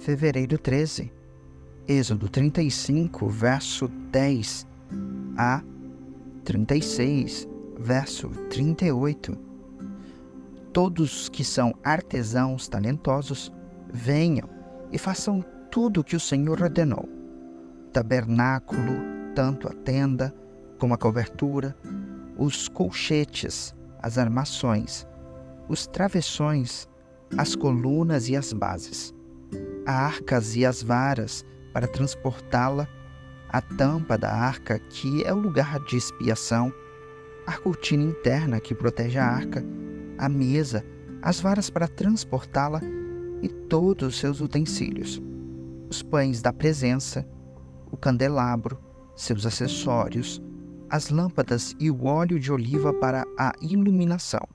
fevereiro 13, Êxodo 35, verso 10 a 36, verso 38. Todos que são artesãos talentosos, venham e façam tudo o que o Senhor ordenou. O tabernáculo, tanto a tenda como a cobertura, os colchetes, as armações, os travessões, as colunas e as bases, as arcas e as varas para transportá-la, a tampa da arca, que é o lugar de expiação, a cortina interna que protege a arca, a mesa, as varas para transportá-la e todos os seus utensílios, os pães da presença, o candelabro, seus acessórios, as lâmpadas e o óleo de oliva para a iluminação,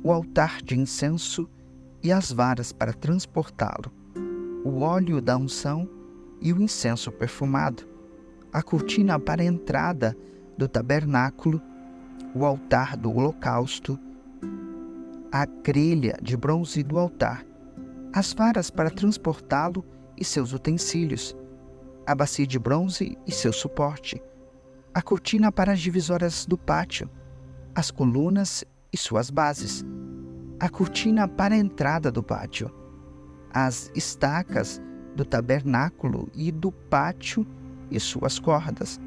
o altar de incenso e as varas para transportá-lo, o óleo da unção e o incenso perfumado, a cortina para a entrada do tabernáculo, o altar do holocausto, a grelha de bronze do altar, as varas para transportá-lo e seus utensílios, a bacia de bronze e seu suporte, a cortina para as divisórias do pátio, as colunas e suas bases, a cortina para a entrada do pátio, as estacas do tabernáculo e do pátio e suas cordas,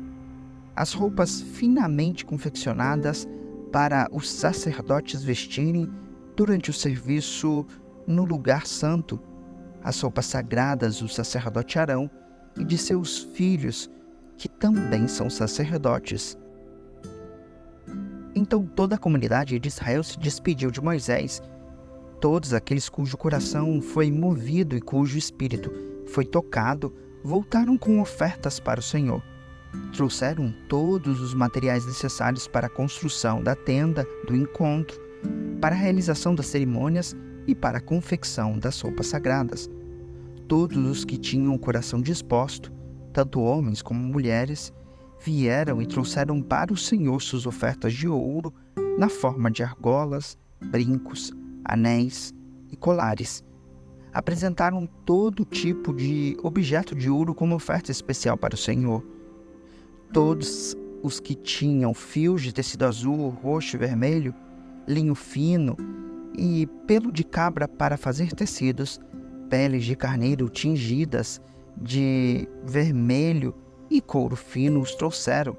as roupas finamente confeccionadas para os sacerdotes vestirem durante o serviço no lugar santo, as roupas sagradas do sacerdote Arão e de seus filhos, que também são sacerdotes. Então toda a comunidade de Israel se despediu de Moisés. Todos aqueles cujo coração foi movido e cujo espírito foi tocado, voltaram com ofertas para o Senhor. Trouxeram todos os materiais necessários para a construção da tenda do encontro, para a realização das cerimônias e para a confecção das roupas sagradas. Todos os que tinham o coração disposto, tanto homens como mulheres, vieram e trouxeram para o Senhor suas ofertas de ouro na forma de argolas, brincos, anéis e colares. Apresentaram todo tipo de objeto de ouro como oferta especial para o Senhor. Todos os que tinham fios de tecido azul, roxo e vermelho, linho fino e pelo de cabra para fazer tecidos, peles de carneiro tingidas de vermelho e couro fino os trouxeram.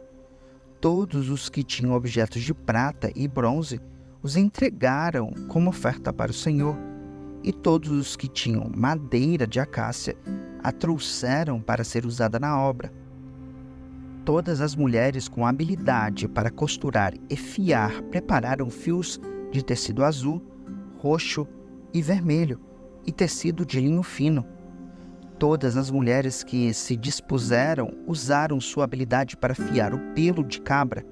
Todos os que tinham objetos de prata e bronze os entregaram como oferta para o Senhor, e todos os que tinham madeira de acácia a trouxeram para ser usada na obra. Todas as mulheres com habilidade para costurar e fiar prepararam fios de tecido azul, roxo e vermelho e tecido de linho fino. Todas as mulheres que se dispuseram usaram sua habilidade para fiar o pelo de cabra.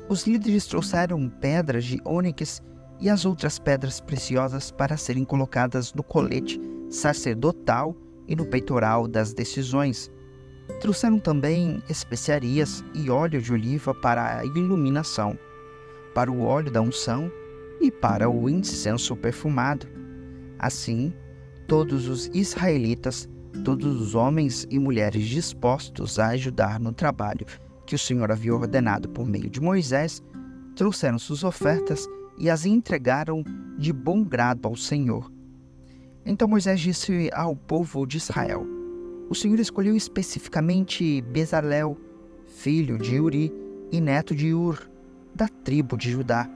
Os líderes trouxeram pedras de ônix e as outras pedras preciosas para serem colocadas no colete sacerdotal e no peitoral das decisões. Trouxeram também especiarias e óleo de oliva para a iluminação, para o óleo da unção e para o incenso perfumado. Assim, todos os israelitas, todos os homens e mulheres dispostos a ajudar no trabalho que o Senhor havia ordenado por meio de Moisés, trouxeram suas ofertas e as entregaram de bom grado ao Senhor. Então Moisés disse ao povo de Israel: o Senhor escolheu especificamente Bezalel, filho de Uri e neto de Ur, da tribo de Judá.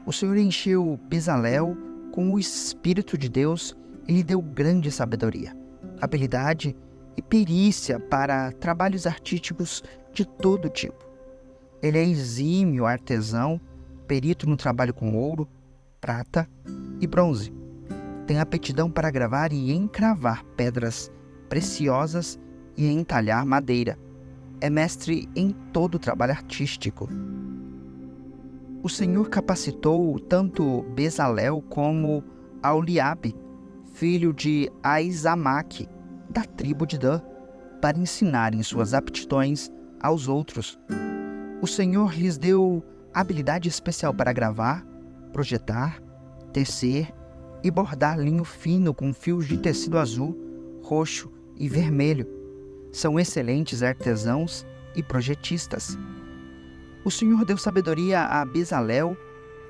O Senhor encheu Bezalel com o Espírito de Deus e lhe deu grande sabedoria, habilidade e perícia para trabalhos artísticos de todo tipo. Ele é exímio artesão, perito no trabalho com ouro, prata e bronze. Tem aptidão para gravar e encravar pedras preciosas e entalhar madeira. É mestre em todo trabalho artístico. O Senhor capacitou tanto Bezalel como Aholiabe, filho de Aizamaque, da tribo de Dan, para ensinarem suas aptidões aos outros. O Senhor lhes deu habilidade especial para gravar, projetar, tecer e bordar linho fino com fios de tecido azul, roxo e vermelho. São excelentes artesãos e projetistas. O Senhor deu sabedoria a Bezalel,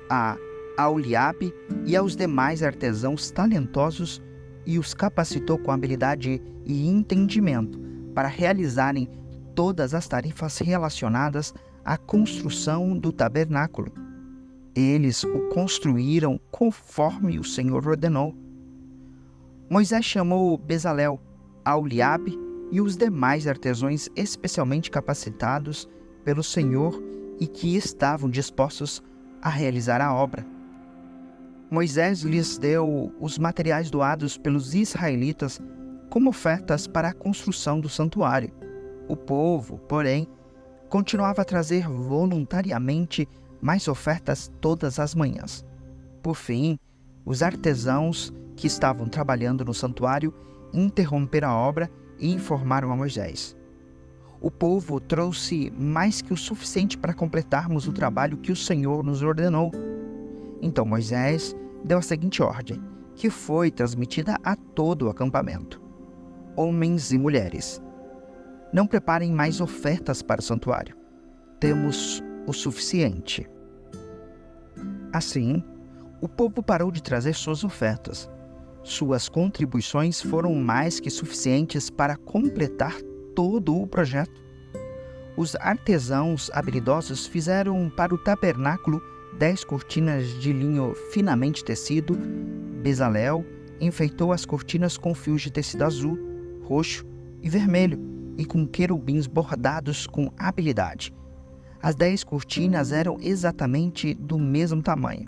a Aholiabe e aos demais artesãos talentosos e os capacitou com habilidade e entendimento para realizarem todas as tarefas relacionadas à construção do tabernáculo. Eles o construíram conforme o Senhor ordenou. Moisés chamou Bezalel, Aholiabe e os demais artesãos especialmente capacitados pelo Senhor e que estavam dispostos a realizar a obra. Moisés lhes deu os materiais doados pelos israelitas como ofertas para a construção do santuário. O povo, porém, continuava a trazer voluntariamente mais ofertas todas as manhãs. Por fim, os artesãos que estavam trabalhando no santuário interromperam a obra e informaram a Moisés: o povo trouxe mais que o suficiente para completarmos o trabalho que o Senhor nos ordenou. Então Moisés deu a seguinte ordem, que foi transmitida a todo o acampamento: homens e mulheres, não preparem mais ofertas para o santuário. Temos o suficiente. Assim, o povo parou de trazer suas ofertas. Suas contribuições foram mais que suficientes para completar todo o projeto. Os artesãos habilidosos fizeram para o tabernáculo 10 cortinas de linho finamente tecido. Bezalel enfeitou as cortinas com fios de tecido azul, roxo e vermelho e com querubins bordados com habilidade. As 10 cortinas eram exatamente do mesmo tamanho,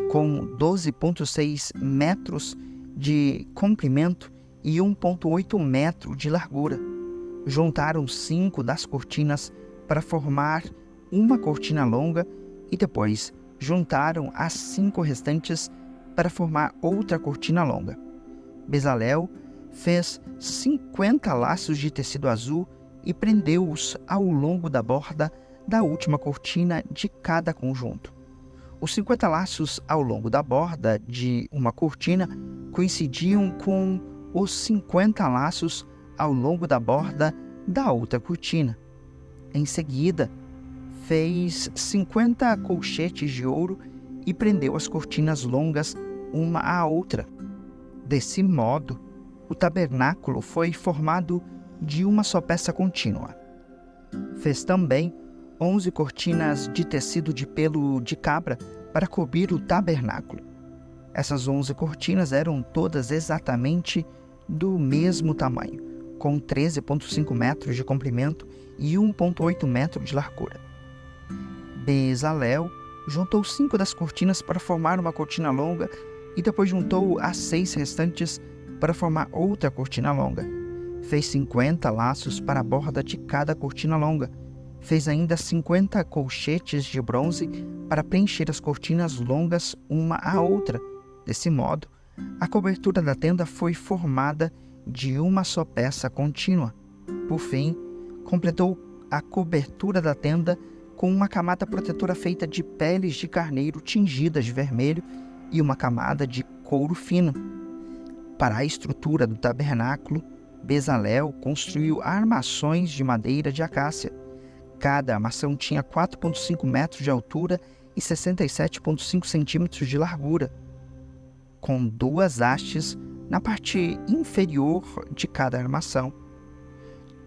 com 12,6 metros de comprimento e 1,8 metro de largura. Juntaram 5 das cortinas para formar uma cortina longa e depois juntaram as 5 restantes para formar outra cortina longa. Bezalel fez 50 laços de tecido azul e prendeu-os ao longo da borda da última cortina de cada conjunto. Os 50 laços ao longo da borda de uma cortina coincidiam com os 50 laços ao longo da borda da outra cortina. Em seguida, fez 50 colchetes de ouro e prendeu as cortinas longas uma à outra. Desse modo, o tabernáculo foi formado de uma só peça contínua. Fez também 11 cortinas de tecido de pelo de cabra para cobrir o tabernáculo. Essas 11 cortinas eram todas exatamente do mesmo tamanho, com 13,5 metros de comprimento e 1,8 metro de largura. Bezalel juntou 5 das cortinas para formar uma cortina longa e depois juntou as 6 restantes para formar outra cortina longa. Fez 50 laços para a borda de cada cortina longa. Fez ainda 50 colchetes de bronze para preencher as cortinas longas uma à outra. Desse modo, a cobertura da tenda foi formada de uma só peça contínua. Por fim, completou a cobertura da tenda com uma camada protetora feita de peles de carneiro tingidas de vermelho e uma camada de couro fino. Para a estrutura do tabernáculo, Bezalel construiu armações de madeira de acácia. Cada armação tinha 4,5 metros de altura e 67,5 centímetros de largura, com 2 hastes na parte inferior de cada armação.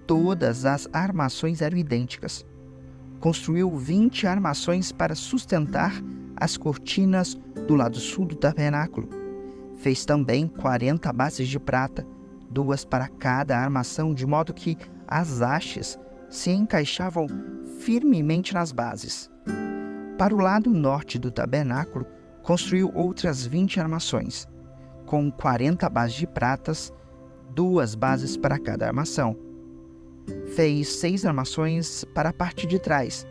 Todas as armações eram idênticas. Construiu 20 armações para sustentar as cortinas do lado sul do tabernáculo. Fez também 40 bases de prata, 2 para cada armação, de modo que as hastes se encaixavam firmemente nas bases. Para o lado norte do tabernáculo, construiu outras 20 armações, com 40 bases de pratas, 2 bases para cada armação. Fez 6 armações para a parte de trás,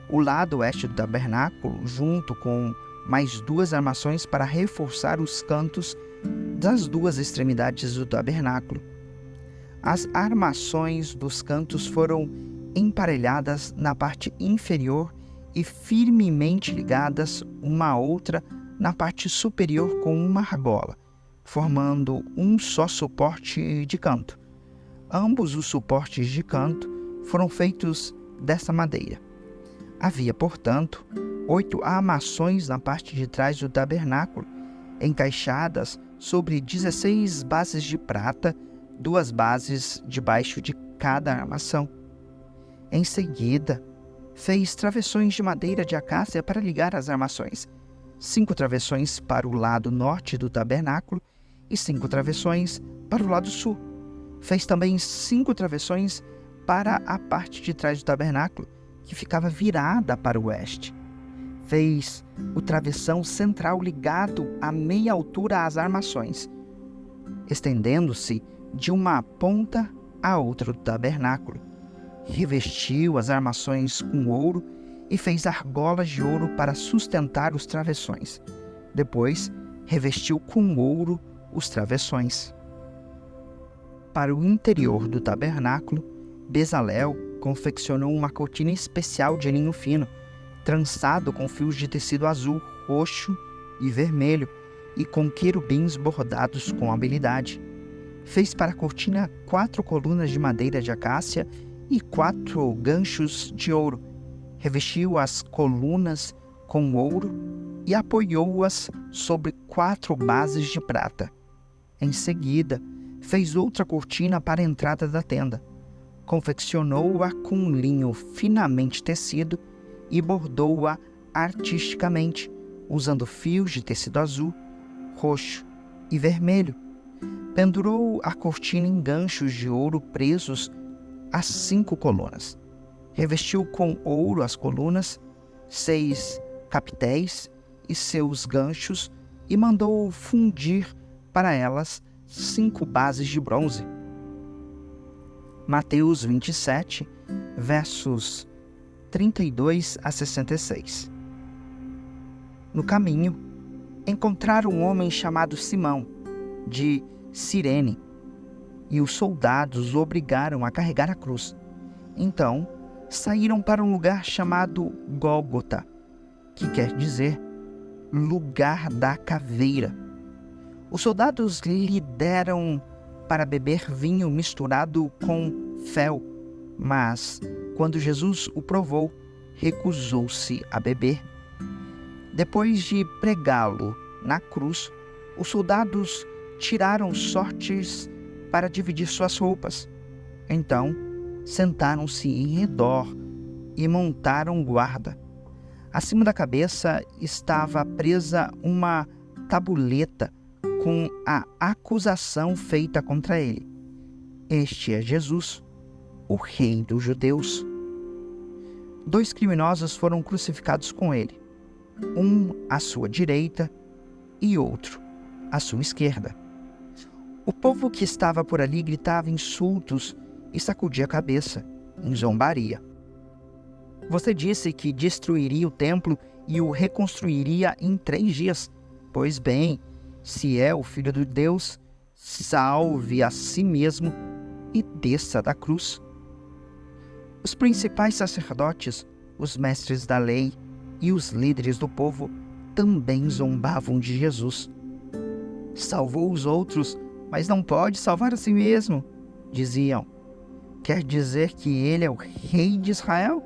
o lado oeste do tabernáculo, junto com mais 2 armações para reforçar os cantos das 2 extremidades do tabernáculo. As armações dos cantos foram emparelhadas na parte inferior e firmemente ligadas uma à outra na parte superior com uma argola, formando um só suporte de canto. Ambos os suportes de canto foram feitos dessa madeira. Havia, portanto, 8 armações na parte de trás do tabernáculo, encaixadas sobre 16 bases de prata, 2 bases debaixo de cada armação. Em seguida, fez travessões de madeira de acácia para ligar as armações, 5 travessões para o lado norte do tabernáculo e 5 travessões para o lado sul. Fez também 5 travessões para a parte de trás do tabernáculo, que ficava virada para o oeste. Fez o travessão central ligado à meia altura às armações, estendendo-se de uma ponta à outra do tabernáculo. Revestiu as armações com ouro e fez argolas de ouro para sustentar os travessões. Depois, revestiu com ouro os travessões. Para o interior do tabernáculo, Bezalel confeccionou uma cortina especial de linho fino, trançado com fios de tecido azul, roxo e vermelho, e com querubins bordados com habilidade. Fez para a cortina 4 colunas de madeira de acácia e 4 ganchos de ouro. Revestiu as colunas com ouro e apoiou-as sobre 4 bases de prata. Em seguida, fez outra cortina para a entrada da tenda. Confeccionou-a com linho finamente tecido e bordou-a artisticamente, usando fios de tecido azul, roxo e vermelho. Pendurou a cortina em ganchos de ouro presos às 5 colunas. Revestiu com ouro as colunas, 6 capitéis e seus ganchos e mandou fundir para elas 5 bases de bronze. Mateus 27, versos 32 a 66. No caminho, encontraram um homem chamado Simão, de Cirene, e os soldados o obrigaram a carregar a cruz. Então, saíram para um lugar chamado Gólgota, que quer dizer lugar da caveira. Os soldados lhe deram para beber vinho misturado com fel, mas, quando Jesus o provou, recusou-se a beber. Depois de pregá-lo na cruz, os soldados tiraram sortes para dividir suas roupas. Então, sentaram-se em redor e montaram guarda. Acima da cabeça estava presa uma tabuleta com a acusação feita contra ele. Este é Jesus, o Rei dos Judeus. 2 criminosos foram crucificados com ele, um à sua direita e outro à sua esquerda. O povo que estava por ali gritava insultos e sacudia a cabeça, em zombaria. Você disse que destruiria o templo e o reconstruiria em 3 dias. Pois bem, se é o Filho de Deus, salve a si mesmo e desça da cruz. Os principais sacerdotes, os mestres da lei e os líderes do povo também zombavam de Jesus. Salvou os outros, mas não pode salvar a si mesmo, diziam. Quer dizer que ele é o Rei de Israel?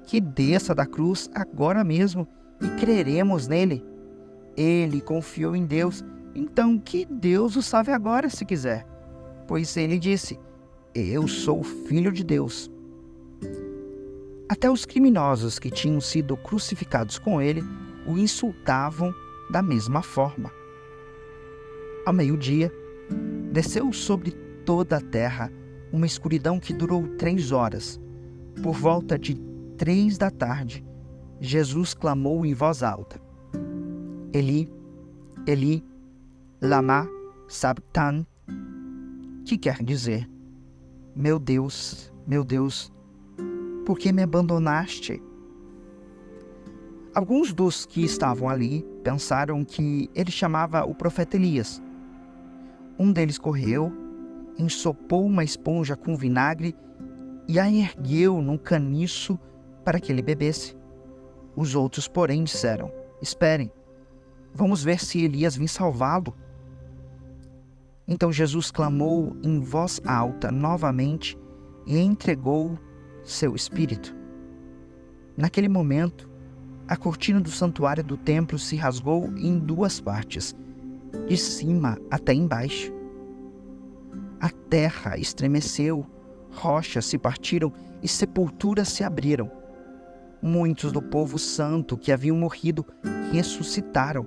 Que desça da cruz agora mesmo e creremos nele. Ele confiou em Deus, então que Deus o salve agora se quiser. Pois ele disse, eu sou o Filho de Deus. Até os criminosos que tinham sido crucificados com ele o insultavam da mesma forma. Ao meio-dia, desceu sobre toda a terra uma escuridão que durou 3 horas. Por volta de 3 da tarde, Jesus clamou em voz alta, Eli, Eli, lama sabachthani, que quer dizer, meu Deus, por que me abandonaste? Alguns dos que estavam ali pensaram que ele chamava o profeta Elias. Um deles correu, ensopou uma esponja com vinagre e a ergueu num caniço para que ele bebesse. Os outros, porém, disseram, esperem, vamos ver se Elias vem salvá-lo. Então Jesus clamou em voz alta novamente e entregou seu espírito. Naquele momento, a cortina do santuário do templo se rasgou em duas partes, de cima até embaixo. A terra estremeceu, rochas se partiram e sepulturas se abriram. Muitos do povo santo que haviam morrido ressuscitaram.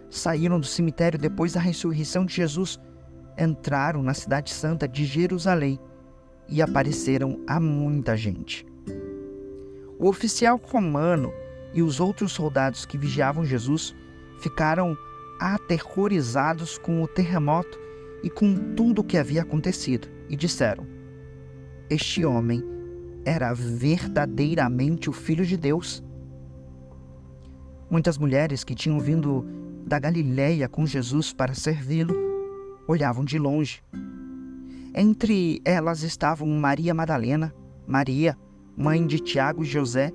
Saíram do cemitério depois da ressurreição de Jesus, entraram na cidade santa de Jerusalém e apareceram a muita gente. O oficial romano e os outros soldados que vigiavam Jesus ficaram aterrorizados com o terremoto e com tudo o que havia acontecido, e disseram: este homem era verdadeiramente o Filho de Deus. Muitas mulheres que tinham vindo da Galiléia com Jesus para servi-lo olhavam de longe. Entre elas estavam Maria Madalena, Maria, mãe de Tiago e José,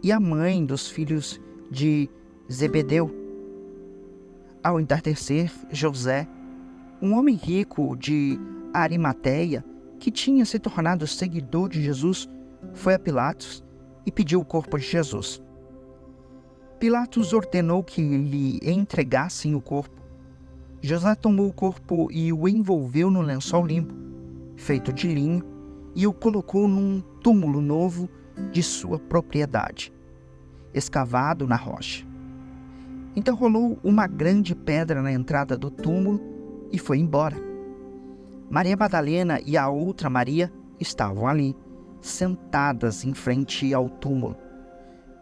e a mãe dos filhos de Zebedeu. Ao entardecer, José, um homem rico de Arimateia, que tinha se tornado seguidor de Jesus, foi a Pilatos e pediu o corpo de Jesus. Pilatos ordenou que lhe entregassem o corpo. José tomou o corpo e o envolveu no lençol limpo, feito de linho, e o colocou num túmulo novo de sua propriedade, escavado na rocha. Então rolou uma grande pedra na entrada do túmulo e foi embora. Maria Madalena e a outra Maria estavam ali, sentadas em frente ao túmulo.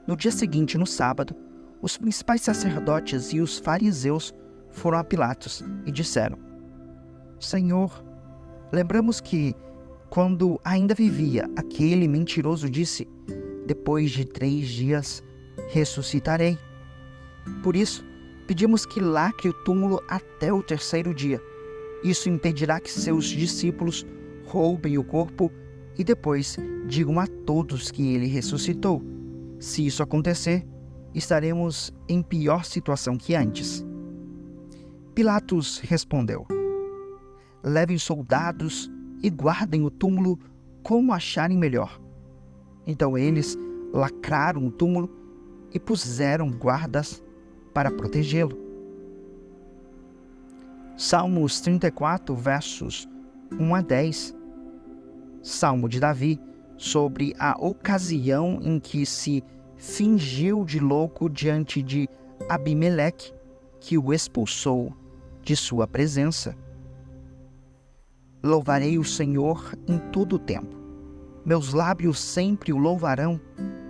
No dia seguinte, no sábado, os principais sacerdotes e os fariseus foram a Pilatos e disseram: Senhor, lembramos que, quando ainda vivia, aquele mentiroso disse: depois de 3 dias ressuscitarei. Por isso, pedimos que lacre o túmulo até o 3º dia. Isso impedirá que seus discípulos roubem o corpo e depois digam a todos que ele ressuscitou. Se isso acontecer, estaremos em pior situação que antes. Pilatos respondeu: levem soldados e guardem o túmulo como acharem melhor. Então eles lacraram o túmulo e puseram guardas para protegê-lo. Salmos 34, versos 1 a 10. Salmo de Davi, sobre a ocasião em que se fingiu de louco diante de Abimeleque, que o expulsou de sua presença. Louvarei o Senhor em todo o tempo. Meus lábios sempre o louvarão.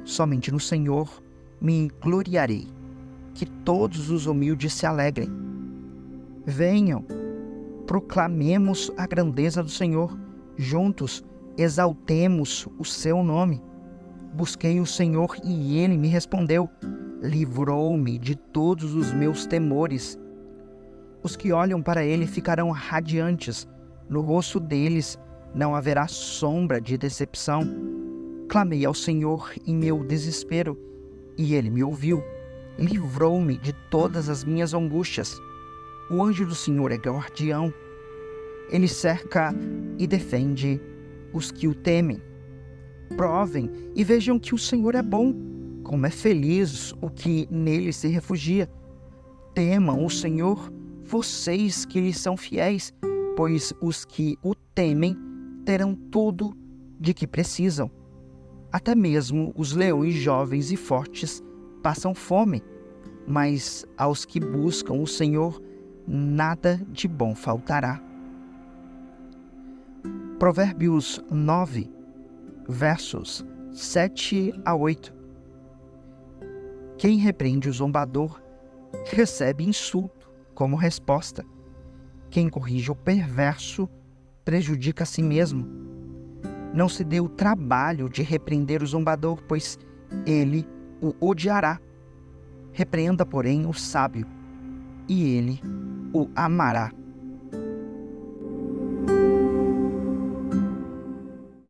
Somente no Senhor me gloriarei. Que todos os humildes se alegrem. Venham, proclamemos a grandeza do Senhor. Juntos exaltemos o seu nome. Busquei o Senhor e ele me respondeu. Livrou-me de todos os meus temores. Os que olham para ele ficarão radiantes. No rosto deles não haverá sombra de decepção. Clamei ao Senhor em meu desespero, e ele me ouviu. Livrou-me de todas as minhas angústias. O anjo do Senhor é guardião. Ele cerca e defende os que o temem. Provem e vejam que o Senhor é bom. Como é feliz o que nele se refugia. Temam o Senhor, vocês que lhe são fiéis, pois os que o temem terão tudo de que precisam. Até mesmo os leões jovens e fortes passam fome, mas aos que buscam o Senhor, nada de bom faltará. Provérbios 9, versos 7 a 8. Quem repreende o zombador recebe insulto como resposta. Quem corrige o perverso prejudica a si mesmo. Não se dê o trabalho de repreender o zombador, pois ele o odiará. Repreenda, porém, o sábio, e ele o amará.